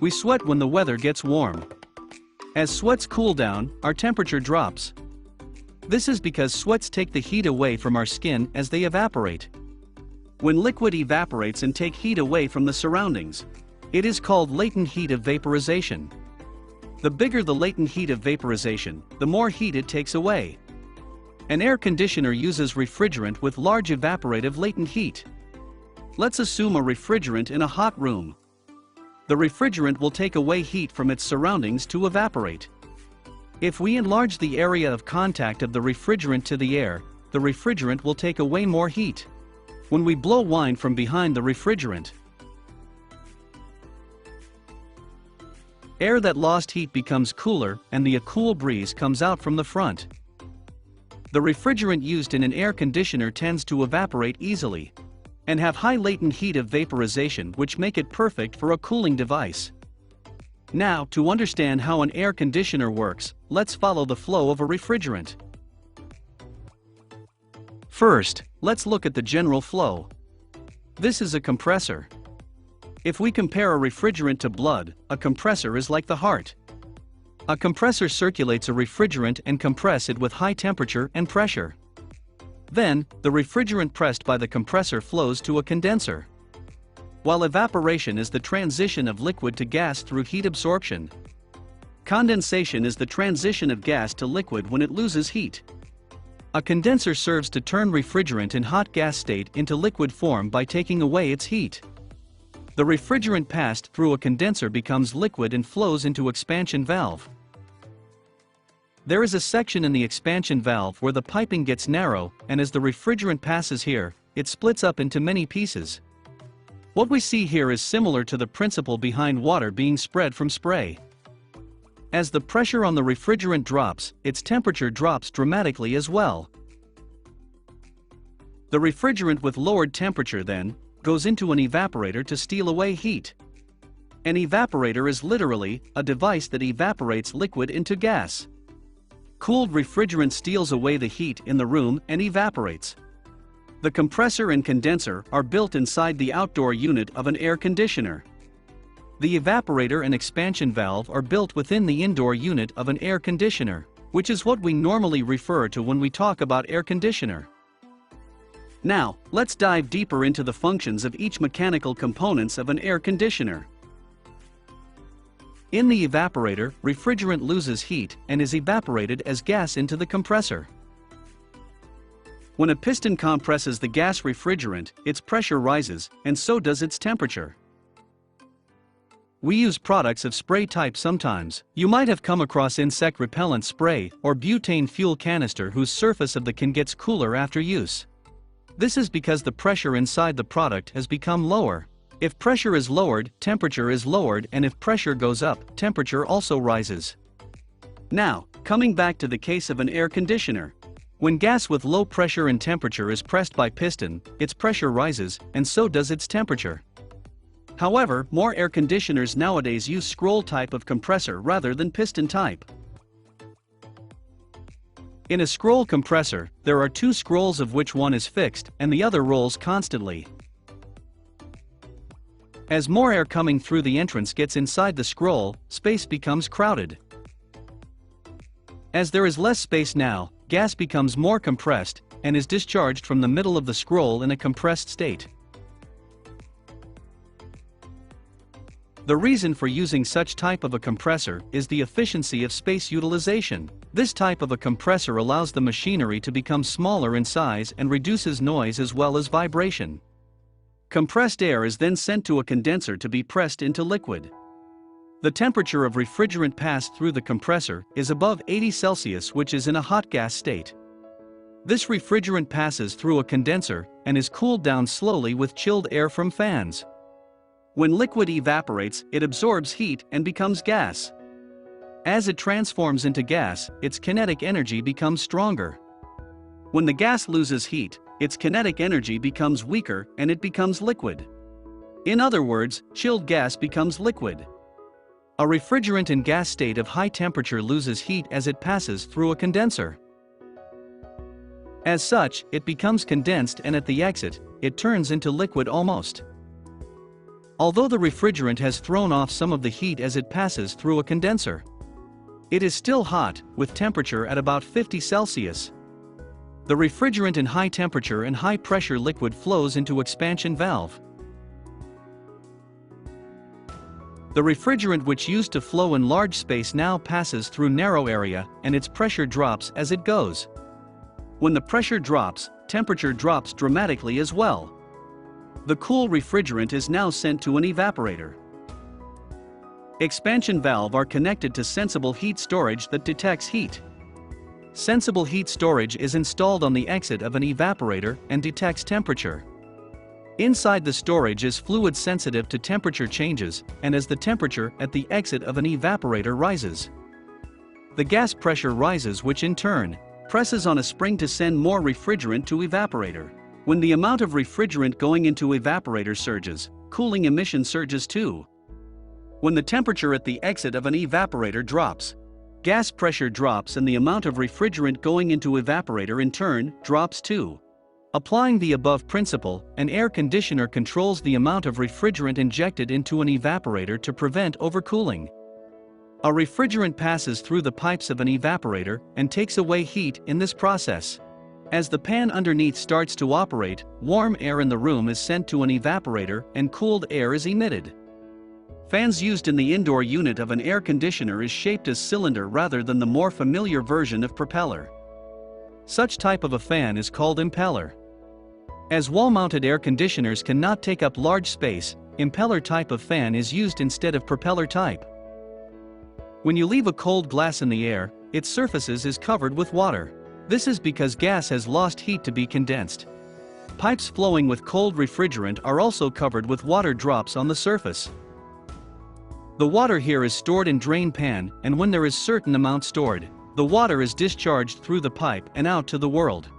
We sweat when the weather gets warm. As sweats cool down, our temperature drops. This is because sweats take the heat away from our skin as they evaporate. When liquid evaporates and take heat away from the surroundings, it is called latent heat of vaporization. The bigger the latent heat of vaporization, the more heat it takes away. An air conditioner uses refrigerant with large evaporative latent heat. Let's assume a refrigerant in a hot room. The refrigerant will take away heat from its surroundings to evaporate. If we enlarge the area of contact of the refrigerant to the air, the refrigerant will take away more heat. When we blow wine from behind the refrigerant, air that lost heat becomes cooler and a cool breeze comes out from the front. The refrigerant used in an air conditioner tends to evaporate easily and have high latent heat of vaporization, which make it perfect for a cooling device. Now, to understand how an air conditioner works, let's follow the flow of a refrigerant. First, let's look at the general flow. This is a compressor. If we compare a refrigerant to blood, a compressor is like the heart. A compressor circulates a refrigerant and compresses it with high temperature and pressure. Then, the refrigerant pressed by the compressor flows to a condenser. While evaporation is the transition of liquid to gas through heat absorption, condensation is the transition of gas to liquid when it loses heat. A condenser serves to turn refrigerant in hot gas state into liquid form by taking away its heat. The refrigerant passed through a condenser becomes liquid and flows into expansion valve. There is a section in the expansion valve where the piping gets narrow, and as the refrigerant passes here, it splits up into many pieces. What we see here is similar to the principle behind water being spread from spray. As the pressure on the refrigerant drops, its temperature drops dramatically as well. The refrigerant with lowered temperature then goes into an evaporator to steal away heat. An evaporator is literally a device that evaporates liquid into gas. Cooled refrigerant steals away the heat in the room and evaporates. The compressor and condenser are built inside the outdoor unit of an air conditioner. The evaporator and expansion valve are built within the indoor unit of an air conditioner, which is what we normally refer to when we talk about air conditioner. Now, let's dive deeper into the functions of each mechanical components of an air conditioner. In the evaporator, refrigerant loses heat and is evaporated as gas into the compressor. When a piston compresses the gas refrigerant, its pressure rises, and so does its temperature. We use products of spray type sometimes. You might have come across insect repellent spray or butane fuel canister whose surface of the can gets cooler after use. This is because the pressure inside the product has become lower. If pressure is lowered, temperature is lowered, and if pressure goes up, temperature also rises. Now, coming back to the case of an air conditioner. When gas with low pressure and temperature is pressed by piston, its pressure rises, and so does its temperature. However, more air conditioners nowadays use scroll type of compressor rather than piston type. In a scroll compressor, there are two scrolls of which one is fixed and the other rolls constantly. As more air coming through the entrance gets inside the scroll, space becomes crowded. As there is less space now, gas becomes more compressed and is discharged from the middle of the scroll in a compressed state. The reason for using such type of a compressor is the efficiency of space utilization. This type of a compressor allows the machinery to become smaller in size and reduces noise as well as vibration. Compressed air is then sent to a condenser to be pressed into liquid. The temperature of refrigerant passed through the compressor is above 80 Celsius, which is in a hot gas state. This refrigerant passes through a condenser and is cooled down slowly with chilled air from fans. When liquid evaporates, it absorbs heat and becomes gas. As it transforms into gas, its kinetic energy becomes stronger. When the gas loses heat, its kinetic energy becomes weaker and it becomes liquid. In other words, chilled gas becomes liquid. A refrigerant in gas state of high temperature loses heat as it passes through a condenser. As such, it becomes condensed and at the exit, it turns into liquid almost. Although the refrigerant has thrown off some of the heat as it passes through a condenser, it is still hot, with temperature at about 50 Celsius. The refrigerant in high temperature and high pressure liquid flows into expansion valve. The refrigerant which used to flow in large space now passes through narrow area, and its pressure drops as it goes. When the pressure drops, temperature drops dramatically as well. The cool refrigerant is now sent to an evaporator. Expansion valve are connected to sensible heat storage that detects heat. Sensible heat storage is installed on the exit of an evaporator and detects temperature. Inside the storage is fluid sensitive to temperature changes, and as the temperature at the exit of an evaporator rises, the gas pressure rises, which in turn presses on a spring to send more refrigerant to evaporator. When the amount of refrigerant going into evaporator surges, cooling emission surges too. When the temperature at the exit of an evaporator drops, gas pressure drops and the amount of refrigerant going into evaporator in turn drops too. Applying the above principle, an air conditioner controls the amount of refrigerant injected into an evaporator to prevent overcooling. A refrigerant passes through the pipes of an evaporator and takes away heat in this process. As the pan underneath starts to operate, warm air in the room is sent to an evaporator and cooled air is emitted. Fans used in the indoor unit of an air conditioner is shaped as cylinder rather than the more familiar version of propeller. Such type of a fan is called impeller. As wall-mounted air conditioners cannot take up large space, impeller type of fan is used instead of propeller type. When you leave a cold glass in the air, its surfaces is covered with water. This is because gas has lost heat to be condensed. Pipes flowing with cold refrigerant are also covered with water drops on the surface. The water here is stored in drain pan, and when there is certain amount stored, the water is discharged through the pipe and out to the world.